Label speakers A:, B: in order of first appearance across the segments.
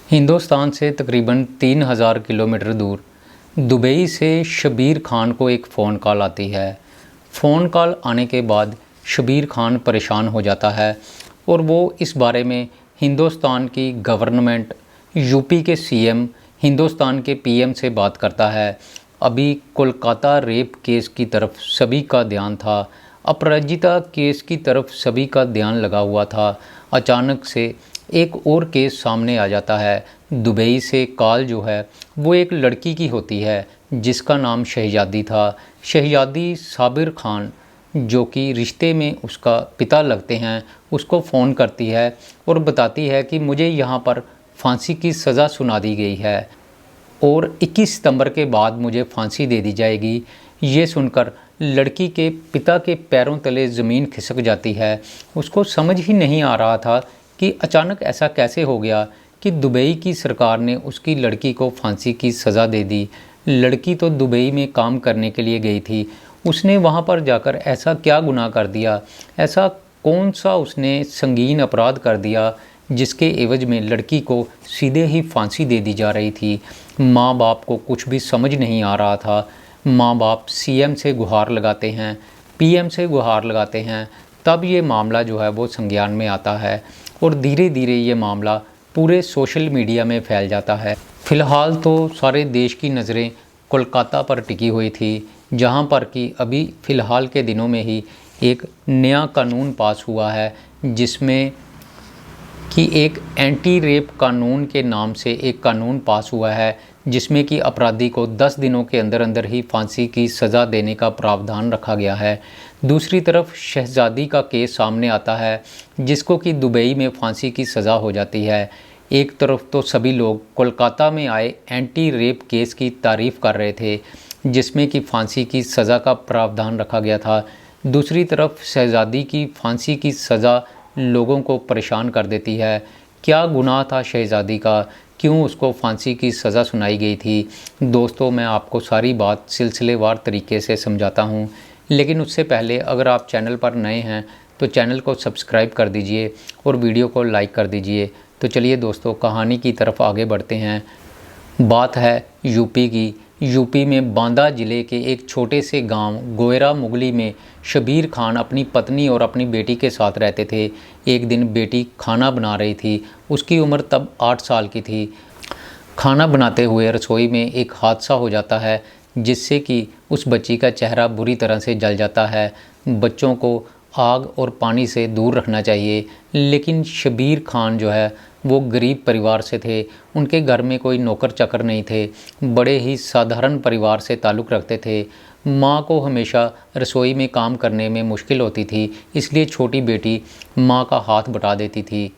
A: हिंदुस्तान से तकरीबन 3000 किलोमीटर दूर दुबई से शबीर खान को एक फ़ोन कॉल आती है। फ़ोन कॉल आने के बाद शबीर खान परेशान हो जाता है और वो इस बारे में हिंदुस्तान की गवर्नमेंट, यूपी के सीएम, हिंदुस्तान के पीएम से बात करता है। अभी कोलकाता रेप केस की तरफ सभी का ध्यान था, अपराजिता केस की तरफ सभी का ध्यान लगा हुआ था। अचानक से एक और केस सामने आ जाता है। दुबई से कॉल जो है वो एक लड़की की होती है जिसका नाम शहजादी था। शहजादी साबिर खान, जो कि रिश्ते में उसका पिता लगते हैं, उसको फ़ोन करती है और बताती है कि मुझे यहाँ पर फांसी की सज़ा सुना दी गई है और 21 सितंबर के बाद मुझे फांसी दे दी जाएगी। ये सुनकर लड़की के पिता के पैरों तले ज़मीन खिसक जाती है। उसको समझ ही नहीं आ रहा था कि अचानक ऐसा कैसे हो गया कि दुबई की सरकार ने उसकी लड़की को फांसी की सज़ा दे दी। लड़की तो दुबई में काम करने के लिए गई थी, उसने वहाँ पर जाकर ऐसा क्या गुनाह कर दिया, ऐसा कौन सा उसने संगीन अपराध कर दिया जिसके एवज में लड़की को सीधे ही फांसी दे दी जा रही थी। माँ बाप को कुछ भी समझ नहीं आ रहा था। माँ बाप सीएम से गुहार लगाते हैं, पीएम से गुहार लगाते हैं, तब ये मामला जो है वो संज्ञान में आता है और धीरे धीरे ये मामला पूरे सोशल मीडिया में फैल जाता है। फ़िलहाल तो सारे देश की नज़रें कोलकाता पर टिकी हुई थी, जहाँ पर कि अभी फ़िलहाल के दिनों में ही एक नया कानून पास हुआ है, जिसमें कि एक एंटी रेप कानून के नाम से एक कानून पास हुआ है, जिसमें कि अपराधी को 10 दिनों के अंदर अंदर ही फांसी की सज़ा देने का प्रावधान रखा गया है। दूसरी तरफ शहजादी का केस सामने आता है, जिसको कि दुबई में फांसी की सज़ा हो जाती है। एक तरफ तो सभी लोग कोलकाता में आए एंटी रेप केस की तारीफ़ कर रहे थे, जिसमें कि फांसी की सज़ा का प्रावधान रखा गया था। दूसरी तरफ शहजादी की फांसी की सज़ा लोगों को परेशान कर देती है। क्या गुनाह था शहजादी का, क्यों उसको फांसी की सज़ा सुनाई गई थी? दोस्तों, मैं आपको सारी बात सिलसिलेवार तरीके से समझाता हूँ, लेकिन उससे पहले अगर आप चैनल पर नए हैं तो चैनल को सब्सक्राइब कर दीजिए और वीडियो को लाइक कर दीजिए। तो चलिए दोस्तों, कहानी की तरफ आगे बढ़ते हैं। बात है यूपी की। यूपी में बांदा ज़िले के एक छोटे से गांव गोयरा मुगली में शबीर खान अपनी पत्नी और अपनी बेटी के साथ रहते थे। एक दिन बेटी खाना बना रही थी। उसकी उम्र तब 8 साल की थी। खाना बनाते हुए रसोई में एक हादसा हो जाता है, जिससे कि उस बच्ची का चेहरा बुरी तरह से जल जाता है। बच्चों को आग और पानी से दूर रखना चाहिए, लेकिन शबीर खान जो है वो गरीब परिवार से थे। उनके घर में कोई नौकर चाकर नहीं थे, बड़े ही साधारण परिवार से ताल्लुक़ रखते थे। माँ को हमेशा रसोई में काम करने में मुश्किल होती थी, इसलिए छोटी बेटी माँ का हाथ बटा देती थी।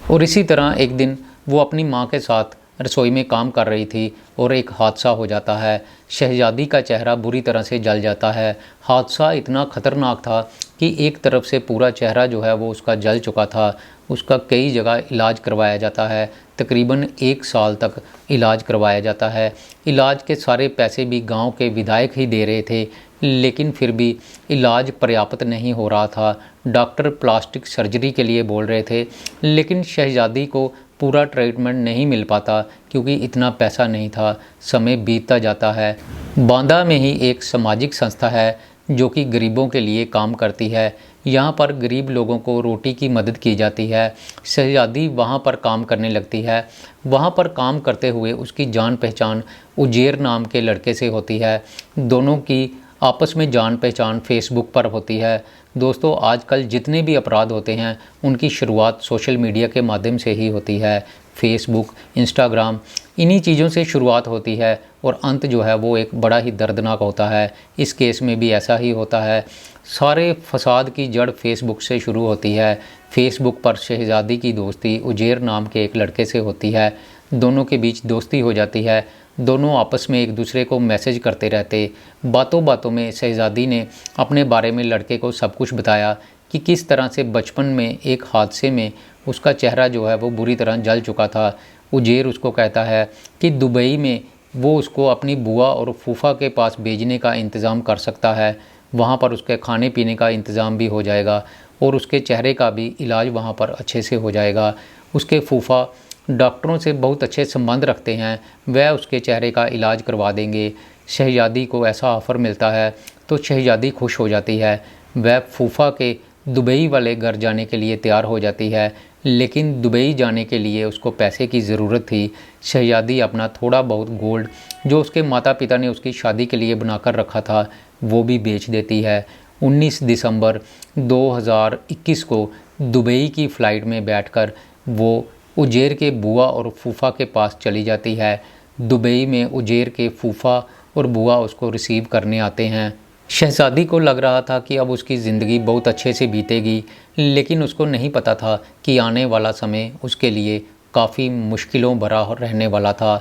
A: और इसी तरह एक दिन वो अपनी माँ के साथ रसोई में काम कर रही थी और एक हादसा हो जाता है। शहजादी का चेहरा बुरी तरह से जल जाता है। हादसा इतना ख़तरनाक था कि एक तरफ से पूरा चेहरा जो है वो उसका जल चुका था। उसका कई जगह इलाज करवाया जाता है, तकरीबन 1 साल तक इलाज करवाया जाता है। इलाज के सारे पैसे भी गांव के विधायक ही दे रहे थे, लेकिन फिर भी इलाज पर्याप्त नहीं हो रहा था। डॉक्टर प्लास्टिक सर्जरी के लिए बोल रहे थे, लेकिन शहजादी को पूरा ट्रीटमेंट नहीं मिल पाता क्योंकि इतना पैसा नहीं था। समय बीतता जाता है। बांदा में ही एक सामाजिक संस्था है जो कि गरीबों के लिए काम करती है। यहाँ पर गरीब लोगों को रोटी की मदद की जाती है। शहजादी वहाँ पर काम करने लगती है। वहाँ पर काम करते हुए उसकी जान पहचान उजेर नाम के लड़के से होती है। दोनों की आपस में जान पहचान फेसबुक पर होती है। दोस्तों, आजकल जितने भी अपराध होते हैं उनकी शुरुआत सोशल मीडिया के माध्यम से ही होती है। फेसबुक, इंस्टाग्राम, इन्हीं चीज़ों से शुरुआत होती है और अंत जो है वो एक बड़ा ही दर्दनाक होता है। इस केस में भी ऐसा ही होता है। सारे फसाद की जड़ फेसबुक से शुरू होती है। फेसबुक पर शहजादी की दोस्ती उजेर नाम के एक लड़के से होती है। दोनों के बीच दोस्ती हो जाती है। दोनों आपस में एक दूसरे को मैसेज करते रहते। बातों बातों में शहजादी ने अपने बारे में लड़के को सब कुछ बताया कि किस तरह से बचपन में एक हादसे में उसका चेहरा जो है वो बुरी तरह जल चुका था। उजेर उसको कहता है कि दुबई में वो उसको अपनी बुआ और फूफा के पास भेजने का इंतज़ाम कर सकता है। वहाँ पर उसके खाने पीने का इंतज़ाम भी हो जाएगा और उसके चेहरे का भी इलाज वहाँ पर अच्छे से हो जाएगा। उसके फूफा डॉक्टरों से बहुत अच्छे संबंध रखते हैं, वह उसके चेहरे का इलाज करवा देंगे। शहज़ादी को ऐसा ऑफ़र मिलता है तो शहज़ादी खुश हो जाती है। वह फूफा के दुबई वाले घर जाने के लिए तैयार हो जाती है, लेकिन दुबई जाने के लिए उसको पैसे की ज़रूरत थी। शहज़ादी अपना थोड़ा बहुत गोल्ड जो उसके माता पिता ने उसकी शादी के लिए बनाकर रखा था वो भी बेच देती है। 19 दिसंबर 2021 को दुबई की फ़्लाइट में बैठकर वो उजेर के बुआ और फूफा के पास चली जाती है। दुबई में उजेर के फूफा और बुआ उसको रिसीव करने आते हैं। शहज़ादी को लग रहा था कि अब उसकी ज़िंदगी बहुत अच्छे से बीतेगी, लेकिन उसको नहीं पता था कि आने वाला समय उसके लिए काफ़ी मुश्किलों भरा रहने वाला था।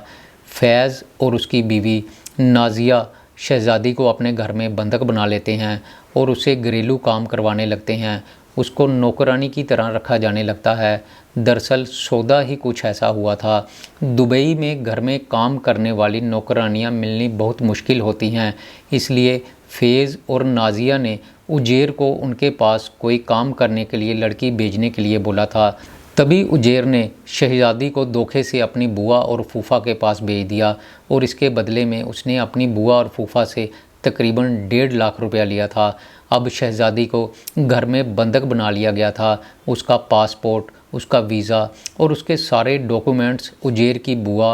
A: फैज़ और उसकी बीवी नाज़िया शहज़ादी को अपने घर में बंधक बना लेते हैं और उसे घरेलू काम करवाने लगते हैं। उसको नौकरानी की तरह रखा जाने लगता है। दरअसल सौदा ही कुछ ऐसा हुआ था। दुबई में घर में काम करने वाली नौकरानियां मिलनी बहुत मुश्किल होती हैं, इसलिए फैज़ और नाज़िया ने उजेर को उनके पास कोई काम करने के लिए लड़की भेजने के लिए बोला था। तभी उजेर ने शहज़ादी को धोखे से अपनी बुआ और फूफा के पास भेज दिया और इसके बदले में उसने अपनी बुआ और फूफा से तकरीबन 1.5 लाख रुपया लिया था। अब शहज़ादी को घर में बंधक बना लिया गया था। उसका पासपोर्ट, उसका वीज़ा और उसके सारे डॉक्यूमेंट्स उजेर की बुआ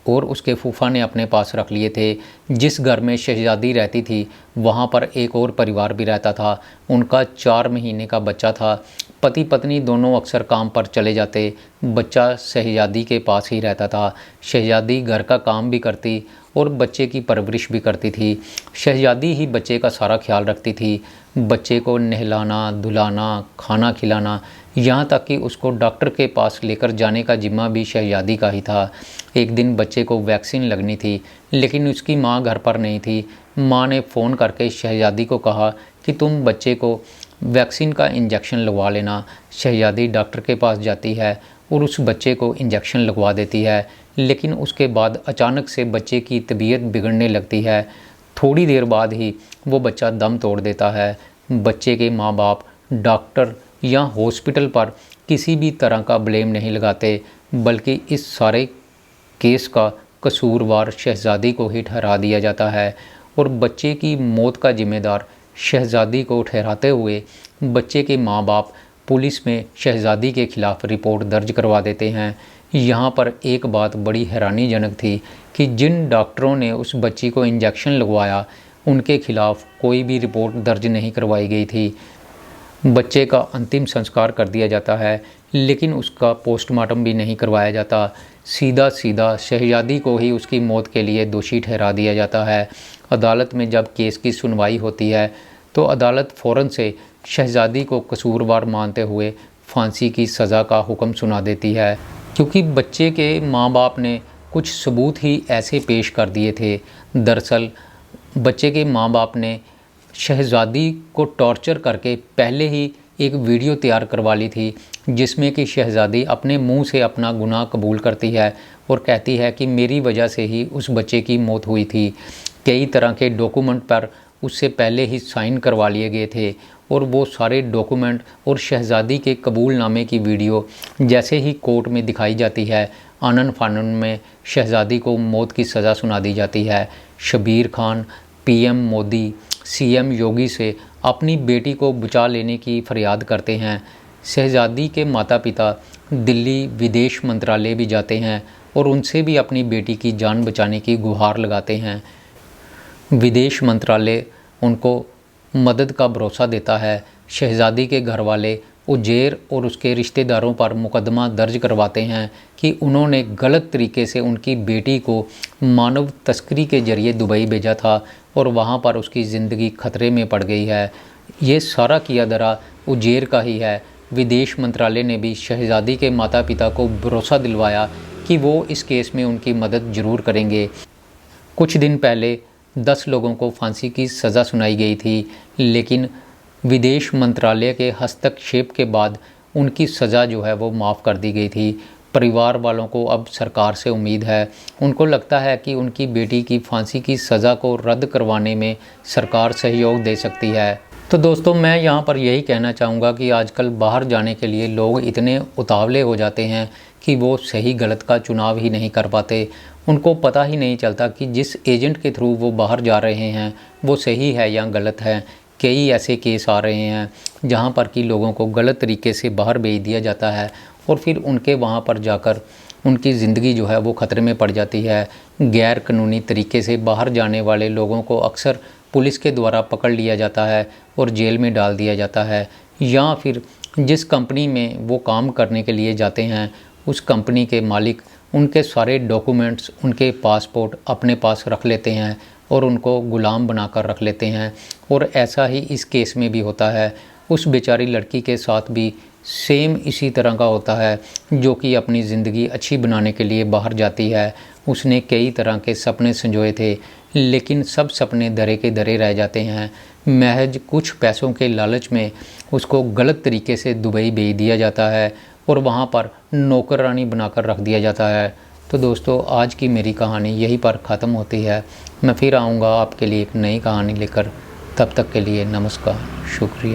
A: और उसके फूफा ने अपने पास रख लिए थे। जिस घर में शहज़ादी रहती थी वहाँ पर एक और परिवार भी रहता था। उनका 4 महीने का बच्चा था। पति पत्नी दोनों अक्सर काम पर चले जाते। बच्चा शहज़ादी के पास ही रहता था। शहज़ादी घर का काम भी करती और बच्चे की परवरिश भी करती थी। शहज़ादी ही बच्चे का सारा ख्याल रखती थी। बच्चे को नहलाना, धुलाना, खाना खिलाना, यहाँ तक कि उसको डॉक्टर के पास लेकर जाने का जिम्मा भी शहज़ादी का ही था। एक दिन बच्चे को वैक्सीन लगनी थी, लेकिन उसकी माँ घर पर नहीं थी। माँ ने फ़ोन करके शहज़ादी को कहा कि तुम बच्चे को वैक्सीन का इंजेक्शन लगवा लेना। शहज़ादी डॉक्टर के पास जाती है और उस बच्चे को इंजेक्शन लगवा देती है, लेकिन उसके बाद अचानक से बच्चे की तबीयत बिगड़ने लगती है। थोड़ी देर बाद ही वो बच्चा दम तोड़ देता है। बच्चे के माँ बाप डॉक्टर या हॉस्पिटल पर किसी भी तरह का ब्लेम नहीं लगाते, बल्कि इस सारे केस का कसूरवार शहज़ादी को ही ठहरा दिया जाता है और बच्चे की मौत का जिम्मेदार शहज़ादी को ठहराते हुए बच्चे के माँ बाप पुलिस में शहज़ादी के खिलाफ़ रिपोर्ट दर्ज करवा देते हैं। यहाँ पर एक बात बड़ी हैरानीजनक थी कि जिन डॉक्टरों ने उस बच्ची को इंजेक्शन लगवाया उनके खिलाफ़ कोई भी रिपोर्ट दर्ज नहीं करवाई गई थी। बच्चे का अंतिम संस्कार कर दिया जाता है, लेकिन उसका पोस्टमार्टम भी नहीं करवाया जाता। सीधा सीधा शहज़ादी को ही उसकी मौत के लिए दोषी ठहरा दिया जाता है। अदालत में जब केस की सुनवाई होती है तो अदालत फ़ौरन से शहज़ादी को कसूरवार मानते हुए फांसी की सज़ा का हुक्म सुना देती है, क्योंकि बच्चे के माँ बाप ने कुछ सबूत ही ऐसे पेश कर दिए थे। दरअसल बच्चे के माँ बाप ने शहज़ादी को टॉर्चर करके पहले ही एक वीडियो तैयार करवा ली थी, जिसमें कि शहज़ादी अपने मुंह से अपना गुनाह कबूल करती है और कहती है कि मेरी वजह से ही उस बच्चे की मौत हुई थी। कई तरह के डॉक्यूमेंट पर उससे पहले ही साइन करवा लिए गए थे और वो सारे डॉक्यूमेंट और शहज़ादी के कबूलनामे की वीडियो जैसे ही कोर्ट में दिखाई जाती है, आनन फानन में शहज़ादी को मौत की सज़ा सुना दी जाती है। शबीर खान पीएम मोदी, सीएम योगी से अपनी बेटी को बचा लेने की फरियाद करते हैं। शहज़ादी के माता पिता दिल्ली विदेश मंत्रालय भी जाते हैं और उनसे भी अपनी बेटी की जान बचाने की गुहार लगाते हैं। विदेश मंत्रालय उनको मदद का भरोसा देता है। शहज़ादी के घर वाले उजेर और उसके रिश्तेदारों पर मुकदमा दर्ज करवाते हैं कि उन्होंने गलत तरीके से उनकी बेटी को मानव तस्करी के ज़रिए दुबई भेजा था और वहां पर उसकी ज़िंदगी खतरे में पड़ गई है। ये सारा किया धरा उजेर का ही है। विदेश मंत्रालय ने भी शहज़ादी के माता पिता को भरोसा दिलवाया कि वो इस केस में उनकी मदद ज़रूर करेंगे। कुछ दिन पहले 10 लोगों को फांसी की सज़ा सुनाई गई थी, लेकिन विदेश मंत्रालय के हस्तक्षेप के बाद उनकी सज़ा जो है वो माफ़ कर दी गई थी। परिवार वालों को अब सरकार से उम्मीद है, उनको लगता है कि उनकी बेटी की फांसी की सज़ा को रद्द करवाने में सरकार सहयोग दे सकती है। तो दोस्तों, मैं यहाँ पर यही कहना चाहूँगा कि आजकल बाहर जाने के लिए लोग इतने उतावले हो जाते हैं कि वो सही गलत का चुनाव ही नहीं कर पाते। उनको पता ही नहीं चलता कि जिस एजेंट के थ्रू वो बाहर जा रहे हैं वो सही है या गलत है। कई ऐसे केस आ रहे हैं जहाँ पर कि लोगों को गलत तरीके से बाहर भेज दिया जाता है और फिर उनके वहाँ पर जाकर उनकी ज़िंदगी जो है वो ख़तरे में पड़ जाती है। गैर कानूनी तरीके से बाहर जाने वाले लोगों को अक्सर पुलिस के द्वारा पकड़ लिया जाता है और जेल में डाल दिया जाता है, या फिर जिस कंपनी में वो काम करने के लिए जाते हैं उस कंपनी के मालिक उनके सारे डॉक्यूमेंट्स, उनके पासपोर्ट अपने पास रख लेते हैं और उनको गुलाम बनाकर रख लेते हैं। और ऐसा ही इस केस में भी होता है। उस बेचारी लड़की के साथ भी सेम इसी तरह का होता है, जो कि अपनी ज़िंदगी अच्छी बनाने के लिए बाहर जाती है। उसने कई तरह के सपने संजोए थे, लेकिन सब सपने धरे के धरे रह जाते हैं। महज कुछ पैसों के लालच में उसको गलत तरीके से दुबई भेज दिया जाता है और वहाँ पर नौकरानी बनाकर रख दिया जाता है। तो दोस्तों, आज की मेरी कहानी यहीं पर ख़त्म होती है। मैं फिर आऊँगा आपके लिए एक नई कहानी लेकर। तब तक के लिए नमस्कार, शुक्रिया।